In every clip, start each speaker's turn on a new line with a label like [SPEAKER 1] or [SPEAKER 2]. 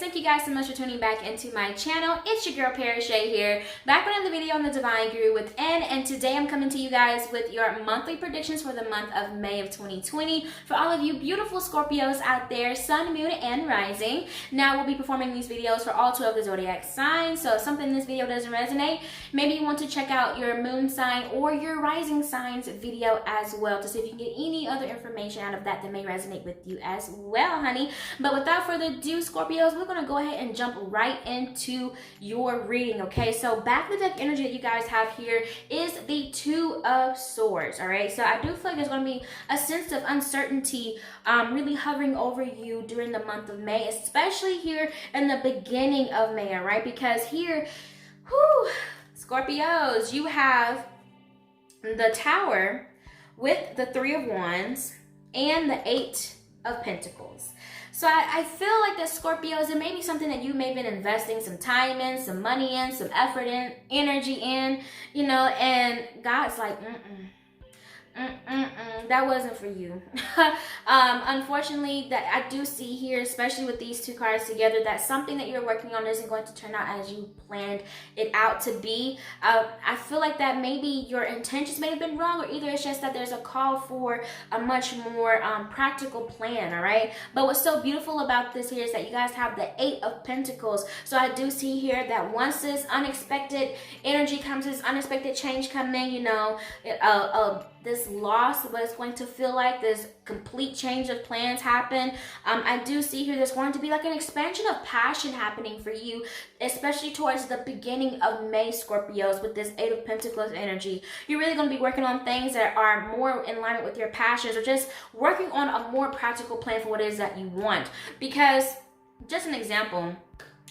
[SPEAKER 1] thank you guys so much for tuning back into my channel. It's your girl Paris Shay here, back with another video on the Divine Guru Within, and today I'm coming to you guys with your monthly predictions for the month of May of 2020 for all of you beautiful Scorpios out there, Sun, Moon, and Rising. Now we'll be performing these videos for all 12 of the zodiac signs, so if something in this video doesn't resonate, maybe you want to check out your moon sign or your rising signs video as well to see if you can get any other information out of that may resonate with you as well, honey. But without further ado, Scorpios, we're going to go ahead and jump right into your reading, okay? So back of the deck energy that you guys have here is the Two of Swords, all right? So I do feel like there's going to be a sense of uncertainty really hovering over you during the month of May, especially here in the beginning of May, all right? Because here, Scorpios, you have the Tower with the Three of Wands and the Eight of Pentacles. So I feel like that Scorpios, it may be something that you may have been investing some time in, some money in, some effort in, energy in, you know, and God's like, that wasn't for you. Unfortunately, that I do see here, especially with these two cards together, that something that you're working on isn't going to turn out as you planned it out to be. I feel like that maybe your intentions may have been wrong, or either it's just that there's a call for a much more practical plan, all right? But what's so beautiful about this here is that you guys have the Eight of Pentacles. So I do see here that once this unexpected energy comes, this unexpected change coming, you know, this loss, what it's going to feel like, this complete change of plans happen. I do see here there's going to be like an expansion of passion happening for you, especially towards the beginning of May, Scorpios, with this Eight of Pentacles energy. You're really going to be working on things that are more in alignment with your passions, or just working on a more practical plan for what it is that you want. Because, just an example,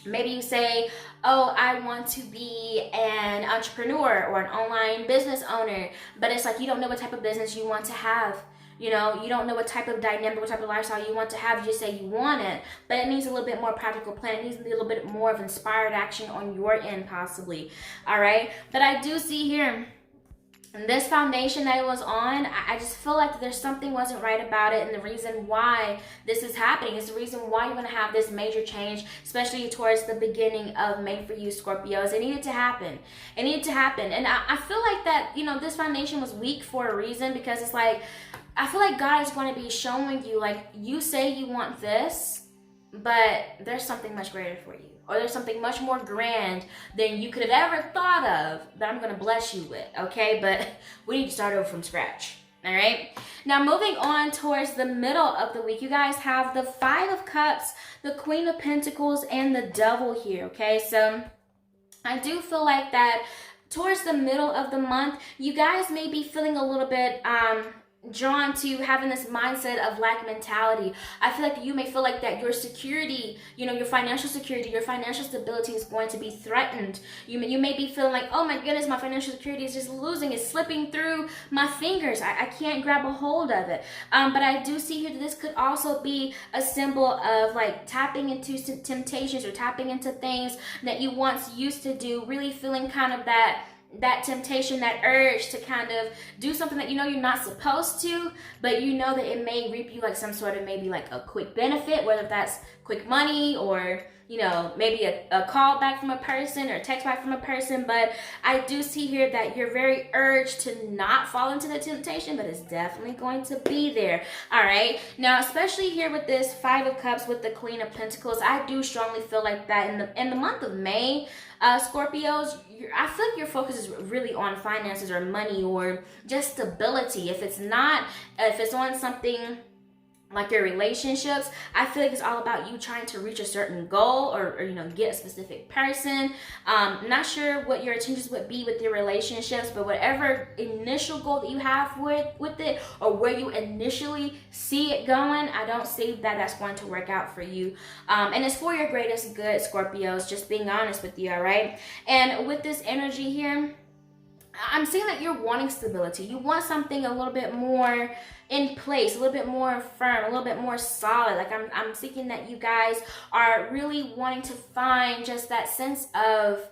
[SPEAKER 1] maybe you say, oh, I want to be an entrepreneur or an online business owner, but it's like you don't know what type of business you want to have. You know, you don't know what type of dynamic, what type of lifestyle you want to have. You just say you want it, but it needs a little bit more practical plan. It needs a little bit more of inspired action on your end, possibly. All right, but I do see here, this foundation that it was on, I just feel like there's something wasn't right about it, and the reason why this is happening is the reason why you're going to have this major change, especially towards the beginning of May for you, Scorpios. It needed to happen. It needed to happen. And I feel like that, you know, this foundation was weak for a reason, because it's like, I feel like God is going to be showing you, like, you say you want this, but there's something much greater for you. Or there's something much more grand than you could have ever thought of that I'm going to bless you with, okay? But we need to start over from scratch, all right? Now, moving on towards the middle of the week, you guys have the Five of Cups, the Queen of Pentacles, and the Devil here, okay? So I do feel like that towards the middle of the month, you guys may be feeling a little bit drawn to having this mindset of lack mentality. I feel like you may feel like that your security, you know, your financial security, your financial stability is going to be threatened. You may be feeling like, oh my goodness, my financial security is just losing, it's slipping through my fingers. I can't grab a hold of it. But I do see here that this could also be a symbol of like tapping into temptations, or tapping into things that you once used to do, really feeling kind of that temptation, that urge to kind of do something that you know you're not supposed to, but you know that it may reap you like some sort of maybe like a quick benefit, whether that's quick money, or you know, maybe a call back from a person, or a text back from a person. But I do see here that you're very urged to not fall into the temptation, but it's definitely going to be there. All right, now especially here with this Five of Cups with the Queen of Pentacles, I do strongly feel like that in the month of May, Scorpios, I feel like your focus is really on finances or money, or just stability. If it's on something like your relationships, I feel like it's all about you trying to reach a certain goal, or you know, get a specific person. Not sure what your intentions would be with your relationships, but whatever initial goal that you have with it, or where you initially see it going, I don't see that that's going to work out for you. And it's for your greatest good, Scorpios, just being honest with you, all right? And with this energy here, I'm seeing that you're wanting stability. You want something a little bit more in place, a little bit more firm, a little bit more solid. Like I'm seeing that you guys are really wanting to find just that sense of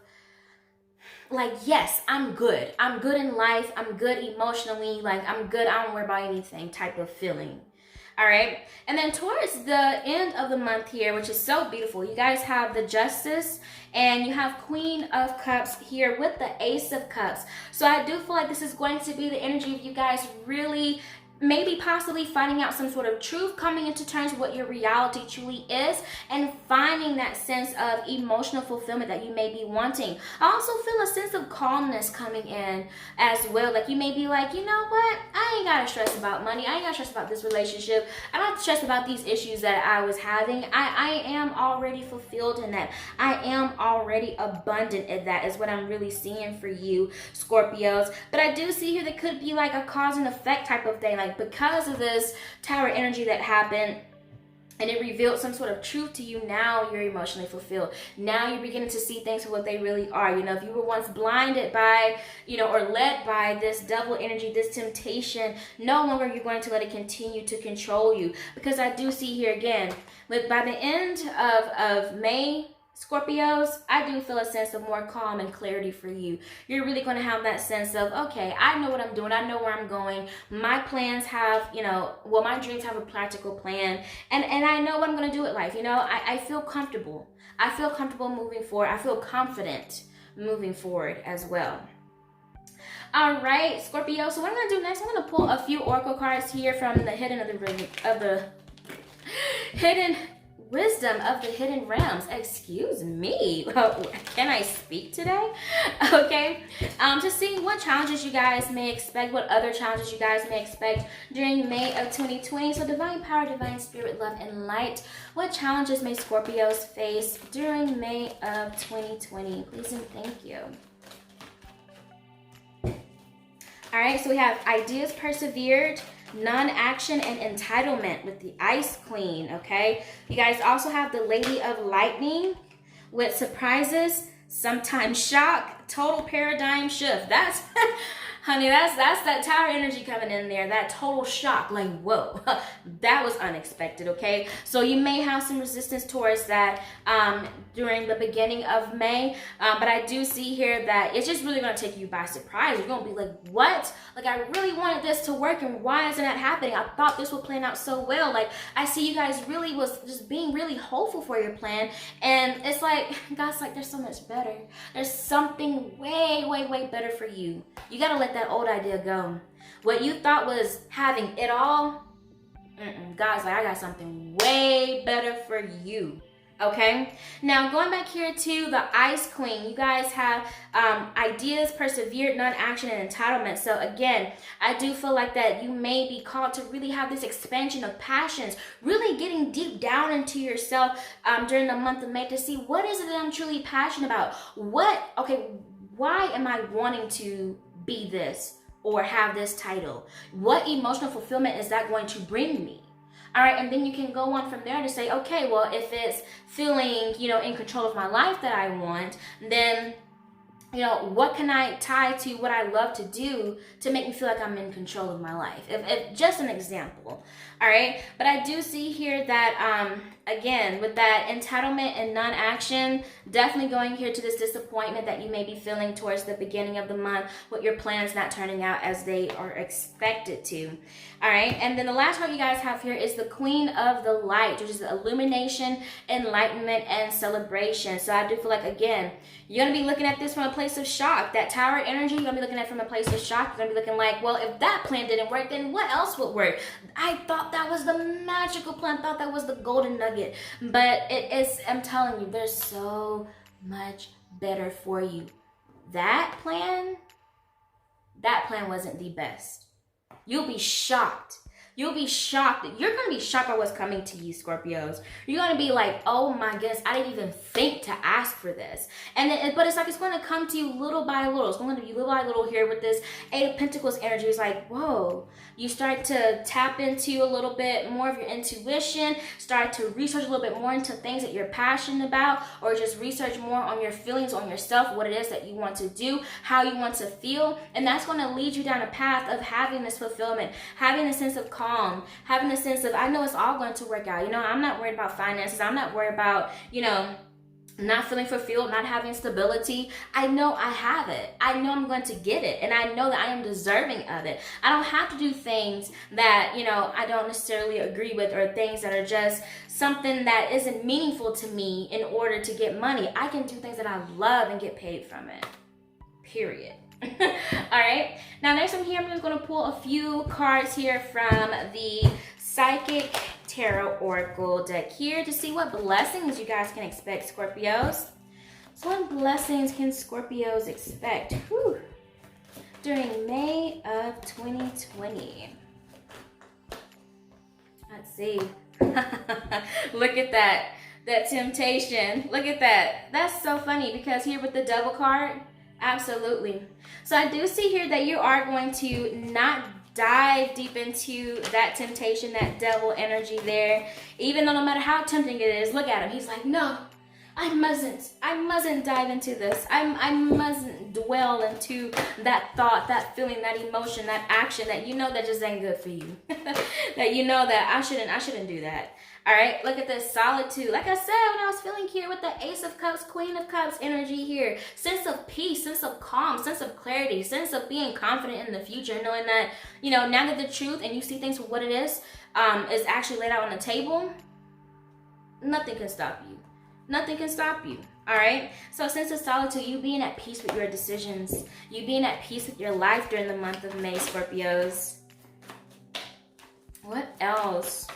[SPEAKER 1] like, yes, I'm good. I'm good in life. I'm good emotionally. Like, I'm good. I don't worry about anything type of feeling. All right. And then towards the end of the month here, which is so beautiful, you guys have the Justice and you have Queen of Cups here with the Ace of Cups. So I do feel like this is going to be the energy of you guys really maybe possibly finding out some sort of truth, coming into terms with what your reality truly is, and finding that sense of emotional fulfillment that you may be wanting. I also feel a sense of calmness coming in as well. Like you may be like, you know what, I ain't gotta stress about money, I ain't gotta stress about this relationship, I don't have to stress about these issues that I was having. I am already fulfilled in that. I am already abundant in that, is what I'm really seeing for you, Scorpios. But I do see here that could be like a cause and effect type of thing. Like because of this Tower energy that happened and it revealed some sort of truth to you, now you're emotionally fulfilled. Now you're beginning to see things for what they really are. You know, if you were once blinded by, you know, or led by this devil energy, this temptation, no longer you're going to let it continue to control you. Because I do see here again, by the end of May, Scorpios, I do feel a sense of more calm and clarity for you. You're really going to have that sense of, okay, I know what I'm doing. I know where I'm going. My plans have, you know, well, my dreams have a practical plan. And I know what I'm going to do with life. You know, I feel comfortable. I feel comfortable moving forward. I feel confident moving forward as well. All right, Scorpio. So what I'm going to do next, I'm going to pull a few oracle cards here from the hidden wisdom of the hidden realms. Excuse me. Can I speak today? Okay. To see what challenges you guys may expect, what other challenges you guys may expect during May of 2020. So divine power, divine spirit, love, and light. What challenges may Scorpios face during May of 2020? Please and thank you. All right, so we have ideas persevered, non-action, and entitlement with the Ice Queen, okay? You guys also have the Lady of Lightning with surprises, sometimes shock, total paradigm shift. That's, honey, that's that Tower energy coming in there, that total shock, like, whoa, that was unexpected, okay? So you may have some resistance towards that during the beginning of May, but I do see here that it's just really going to take you by surprise. You're going to be like, what? Like, I really wanted this to work, and why isn't that happening? I thought this would plan out so well. Like, I see you guys really was just being really hopeful for your plan, and it's like, God's like, there's so much better. There's something way, way, way better for you. You got to let that old idea go. What you thought was having it all, God's like, I got something way better for you. Okay, now going back here to the Ice Queen, you guys have ideas, persevered, non-action, and entitlement. So again, I do feel like that you may be called to really have this expansion of passions, really getting deep down into yourself during the month of May to see what is it that I'm truly passionate about. Why am I wanting to be this or have this title? What emotional fulfillment is that going to bring me? All right, and then you can go on from there to say, okay, well, if it's feeling, you know, in control of my life that I want, then, you know, what can I tie to what I love to do to make me feel like I'm in control of my life? If just an example, all right? But I do see here that, again, with that entitlement and non-action, definitely going here to this disappointment that you may be feeling towards the beginning of the month with your plans not turning out as they are expected to. All right, and then the last card you guys have here is the Queen of the Light, which is illumination, enlightenment, and celebration. So I do feel like, again, you're going to be looking at this from a place of shock. That Tower energy, you're going to be looking at it from a place of shock. You're going to be looking like, well, if that plan didn't work, then what else would work? I thought that was the magical plan. I thought that was the golden nugget. But it is, I'm telling you, there's so much better for you. That plan wasn't the best. You'll be shocked. You'll be shocked. You're going to be shocked by what's coming to you, Scorpios. You're going to be like, oh my goodness, I didn't even think to ask for this. And then, but it's like it's going to come to you little by little. It's going to be little by little here with this Eight of Pentacles energy. It's like, whoa. You start to tap into a little bit more of your intuition, start to research a little bit more into things that you're passionate about, or just research more on your feelings, on yourself, what it is that you want to do, how you want to feel. And that's going to lead you down a path of having this fulfillment, having a sense of calm, having a sense of, I know it's all going to work out. You know, I'm not worried about finances. I'm not worried about, you know, not feeling fulfilled, not having stability, I know I have it. I know I'm going to get it. And I know that I am deserving of it. I don't have to do things that, I don't necessarily agree with, or things that are just something that isn't meaningful to me in order to get money. I can do things that I love and get paid from it. Period. All right. Now, next one here, I'm just going to pull a few cards here from the Psychic Tarot Oracle deck here to see what blessings you guys can expect, Scorpios. So what blessings can Scorpios expect during May of 2020? Let's see. Look at that. That temptation. Look at that. That's so funny because here with the Devil card, absolutely. So I do see here that you are going to not dive deep into that temptation, that devil energy there. Even though no matter how tempting it is, look at him. He's like, no, I mustn't dive into this. I mustn't dwell into that thought, that feeling, that emotion, that action that that just ain't good for you. That that I shouldn't do that. All right, look at this solitude. Like I said, when I was feeling here with the Ace of Cups, Queen of Cups energy here, sense of peace, sense of calm, sense of clarity, sense of being confident in the future, knowing that, now that the truth and you see things for what it is actually laid out on the table, nothing can stop you. Nothing can stop you. All right. So sense of solitude, you being at peace with your decisions, you being at peace with your life during the month of May, Scorpios. What else?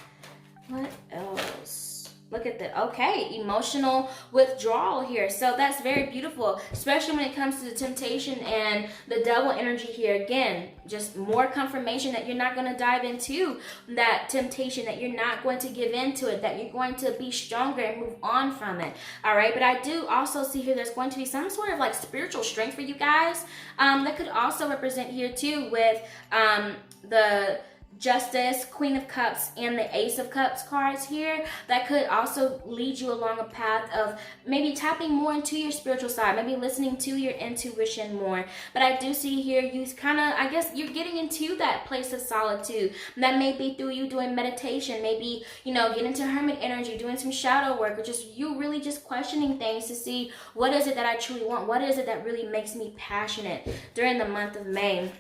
[SPEAKER 1] What else? Look at the, okay, emotional withdrawal here. So that's very beautiful, especially when it comes to the temptation and the devil energy here. Again, just more confirmation that you're not going to dive into that temptation, that you're not going to give into it, that you're going to be stronger and move on from it. All right. But I do also see here there's going to be some sort of like spiritual strength for you guys. That could also represent here too with the Justice, Queen of Cups, and the Ace of Cups cards here. That could also lead you along a path of maybe tapping more into your spiritual side, maybe listening to your intuition more. But I do see here you kind of, I guess you're getting into that place of solitude. That may be through you doing meditation, maybe, get into hermit energy, doing some shadow work, or just you really just questioning things to see what is it that I truly want? What is it that really makes me passionate during the month of May?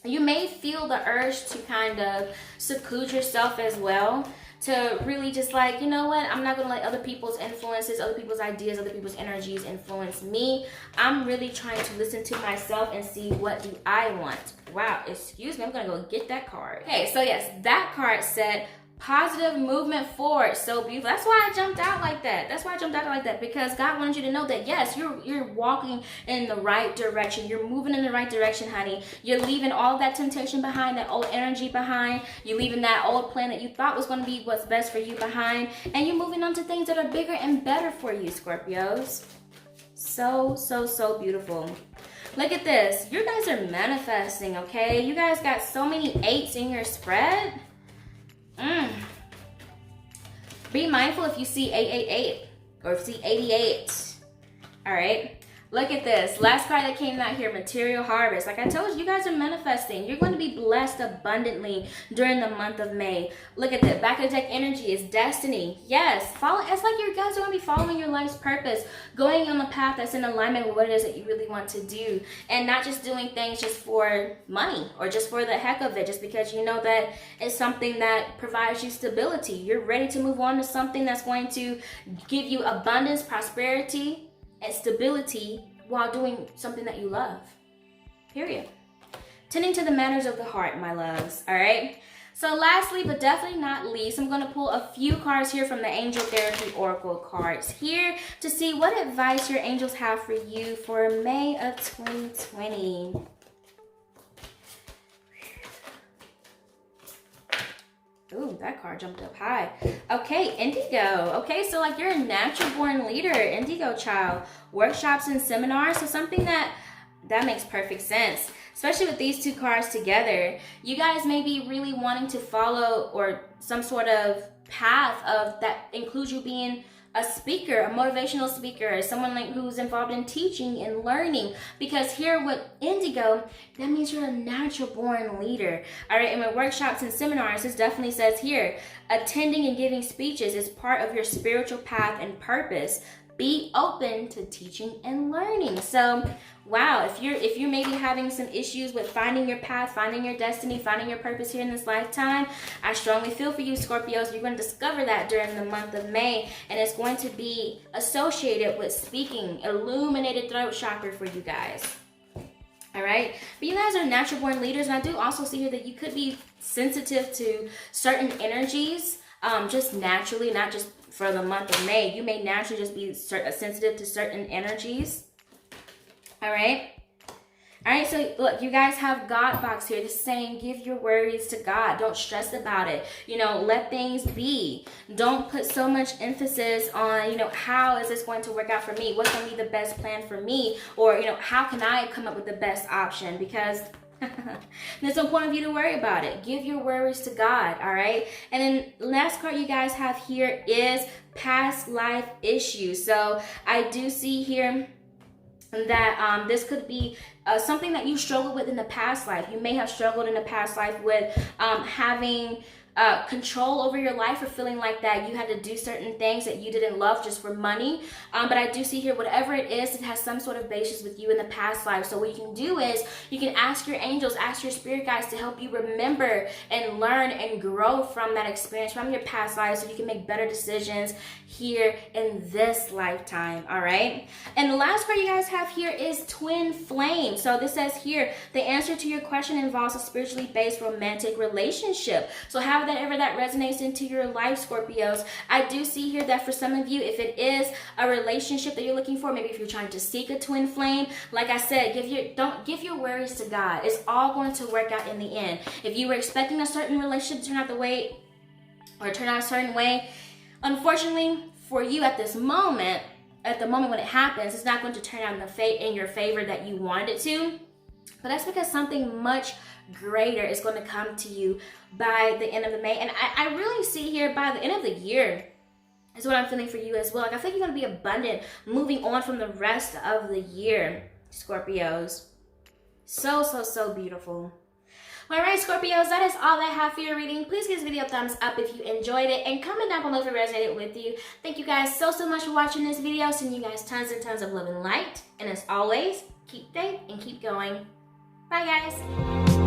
[SPEAKER 1] You may feel the urge to kind of seclude yourself as well, to really just like, you know what, I'm not going to let other people's influences, other people's ideas, other people's energies influence me. I'm really trying to listen to myself and see what do I want. Wow, excuse me, I'm going to go get that card. Okay, so yes, that card said positive movement forward. So beautiful. That's why I jumped out like that. Because God wanted you to know that yes, you're walking in the right direction. You're moving in the right direction, honey. You're leaving all that temptation behind, that old energy behind. You're leaving that old plan that you thought was going to be what's best for you behind, and you're moving on to things that are bigger and better for you, Scorpios. So beautiful. Look at this. You guys are manifesting, okay? You guys got so many 8s in your spread. Be mindful if you see 888 or if you see 88. All right. Look at this. Last card that came out here, material harvest. Like I told you, you guys are manifesting. You're going to be blessed abundantly during the month of May. Look at that. Back of the deck energy is destiny. Yes. It's like you guys are going to be following your life's purpose, going on the path that's in alignment with what it is that you really want to do, and not just doing things just for money or just for the heck of it, just because you know that it's something that provides you stability. You're ready to move on to something that's going to give you abundance, prosperity, and stability while doing something that you love. Period. Tending to the matters of the heart, my loves. All right. So lastly, but definitely not least, I'm going to pull a few cards here from the Angel Therapy Oracle cards here to see what advice your angels have for you for May of 2020. Ooh, that card jumped up high. Okay, Indigo. Okay, so like you're a natural born leader, Indigo child. Workshops and seminars, so something that makes perfect sense. Especially with these two cards together. You guys may be really wanting to follow or some sort of path of that includes you being a speaker, a motivational speaker, someone like who's involved in teaching and learning. Because here with Indigo, that means you're a natural born leader. All right, and with workshops and seminars, this definitely says here, attending and giving speeches is part of your spiritual path and purpose. be open to teaching and learning. So wow, if you're maybe having some issues with finding your path, finding your destiny, finding your purpose here in this lifetime, I strongly feel for you, Scorpios. You're going to discover that during the month of May, and it's going to be associated with speaking, illuminated throat chakra for you guys. All right, but you guys are natural born leaders, and I do also see here that you could be sensitive to certain energies, just naturally, not just for the month of May. You may naturally just be sensitive to certain energies. All right. All right, so look, you guys have God box here. This is saying give your worries to God. Don't stress about it. You know, let things be. Don't put so much emphasis on, you know, how is this going to work out for me? What's going to be the best plan for me? Or, you know, how can I come up with the best option? Because there's no point of you to worry about it. Give your worries to God, all right? And then last card you guys have here is past life issues. So I do see here that this could be something that you struggled with in the past life. You may have struggled in the past life with having control over your life, or feeling like that you had to do certain things that you didn't love just for money. But I do see here, whatever it is, it has some sort of basis with you in the past life. So what you can do is you can ask your angels, ask your spirit guides to help you remember and learn and grow from that experience, from your past life, so you can make better decisions here in this lifetime. All right. And the last card you guys have here is twin flame. So this says here, the answer to your question involves a spiritually based romantic relationship. So however that resonates into your life, Scorpios, I do see here that for some of you, if it is a relationship that you're looking for, maybe if you're trying to seek a twin flame, like I said, don't give your worries to God. It's all going to work out in the end. If you were expecting a certain relationship to turn out a certain way, unfortunately for you at the moment when it happens, it's not going to turn out in your favor that you wanted it to. But that's because something much greater is going to come to you by the end of the May. And I really see here by the end of the year is what I'm feeling for you as well. Like, I think you're going to be abundant moving on from the rest of the year, Scorpios. So beautiful. All right, Scorpios, that is all I have for your reading. Please give this video a thumbs up if you enjoyed it, and comment down below if it resonated with you. Thank you guys so much for watching this video. Sending you guys tons and tons of love and light. And as always, keep faith and keep going. Bye, guys.